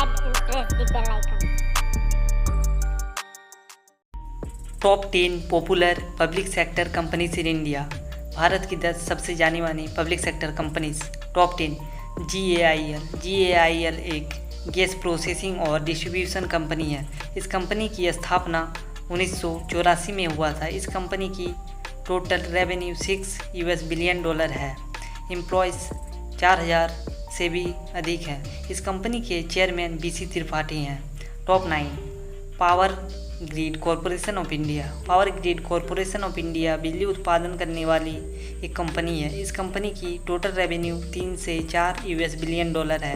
subscribe and press the bell icon. Top 10 popular public sector companies in India. Bharat की 10 सबसे जानी मानी public sector companies. Top 10। GAIL एक gas processing और distribution company है। इस कंपनी की स्थापना 1984 में हुआ था। इस कंपनी की टोटल रेवेन्यू $6 बिलियन है। एम्प्लॉयज़ 4000 से भी अधिक है। इस कंपनी के चेयरमैन BC त्रिपाठी हैं। Top 9। Power grid corporation of India. Power grid corporation of India बिजली उत्पादन करने वाली एक कंपनी है। इस कंपनी की टोटल रेवेन्यू 3 से $4 बिलियन है।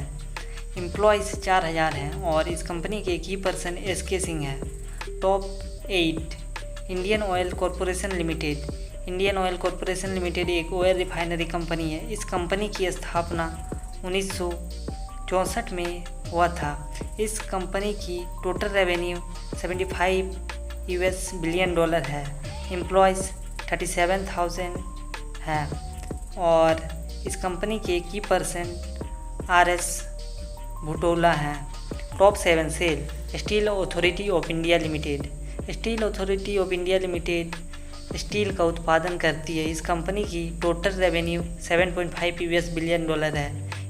एम्प्लॉयज़ 4000 हैं और इस कंपनी के की पर्सन SK सिंह हैं। Top 8। Indian oil corporation limited. Indian oil corporation limited एक ऑयल रिफाइनरी कंपनी है। इस कंपनी की स्थापना 1964 में हुआ था। इस कंपनी की टोटल रेवेन्यू $75 बिलियन है। एम्प्लॉयज़ 37,000 हैं और इस कंपनी के की पर्सन RS भुटोला हैं। Top 7। SAIL. Steel Authority of India Limited. Steel Authority of India Limited steel का उत्पादन करती है। इस कंपनी की टोटल रेवेन्यू $7.5 बिलियन है।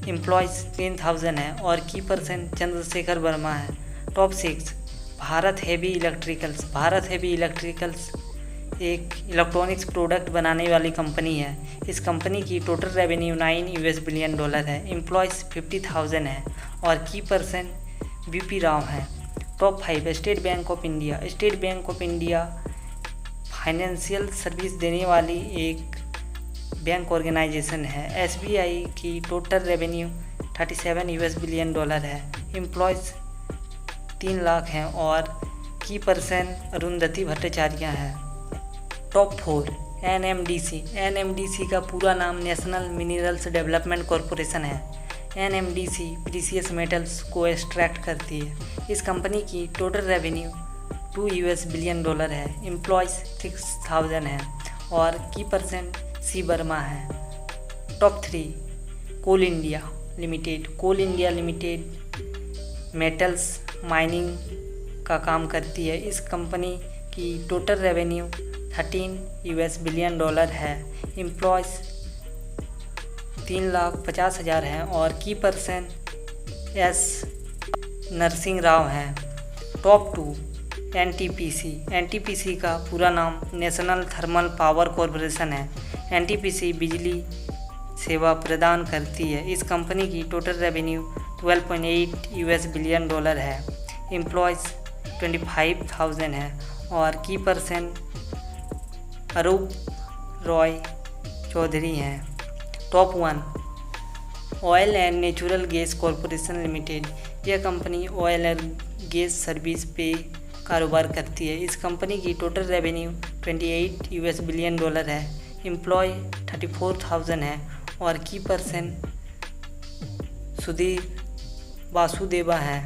एम्प्लॉयज़ 10,000 हैं और की पर्सन चंद्रशेखर वर्मा है। Top 6। Bharat Heavy Electricals. Bharat Heavy Electricals एक इलेक्ट्रॉनिक्स प्रोडक्ट बनाने वाली कंपनी है। इस कंपनी की टोटल रेवेन्यू $9 बिलियन है। एम्प्लॉयज़ 50,000 हैं और की पर्सन BP राव हैं। Top 5। State bank of India. State bank of India financial service देने वाली एक बैंक ऑर्गेनाइजेशन है। SBI की टोटल रेवेन्यू $37 बिलियन है। एम्प्लॉयज़ 3 लाख हैं और की पर्सन अरुंधति भट्टाचार्य हैं। टॉप 4। NMDC। NMDC का पूरा नाम नेशनल मिनरल्स डेवलपमेंट कॉरपोरेशन है। NMDC प्रीशियस मेटल्स को एक्सट्रैक्ट करती है। इस कंपनी की टोटल रेवेन्यू $2 बिलियन है। एम्प्लॉयज़ 6,000 हैं और की पर्सन C वर्मा है। टॉप 3। कोल इंडिया लिमिटेड। कोल इंडिया लिमिटेड मेटल्स माइनिंग का काम करती है। इस कंपनी की टोटल रेवेन्यू $13 बिलियन है। एम्प्लॉयज़ 3,50,000 हैं और key person S Narasimha Rao हैं। टॉप 2। NTPC। NTPC का पूरा नाम नेशनल थर्मल पावर कॉरपोरेशन है। NTPC बिजली सेवा प्रदान करती है। इस कंपनी की टोटल रेवेन्यू $12.8 बिलियन है। एम्प्लॉयज़ 25,000 हैं और की पर्सन अरूप रॉय चौधरी हैं। Top 1। Oil and natural gas corporation limited. यह कंपनी ऑयल और गैस सर्विस पे कारोबार करती है। इस कंपनी की टोटल रेवेन्यू $28 बिलियन है। एम्प्लॉय 34,000 हैं और की पर्सन सुधीर वासुदेवा है।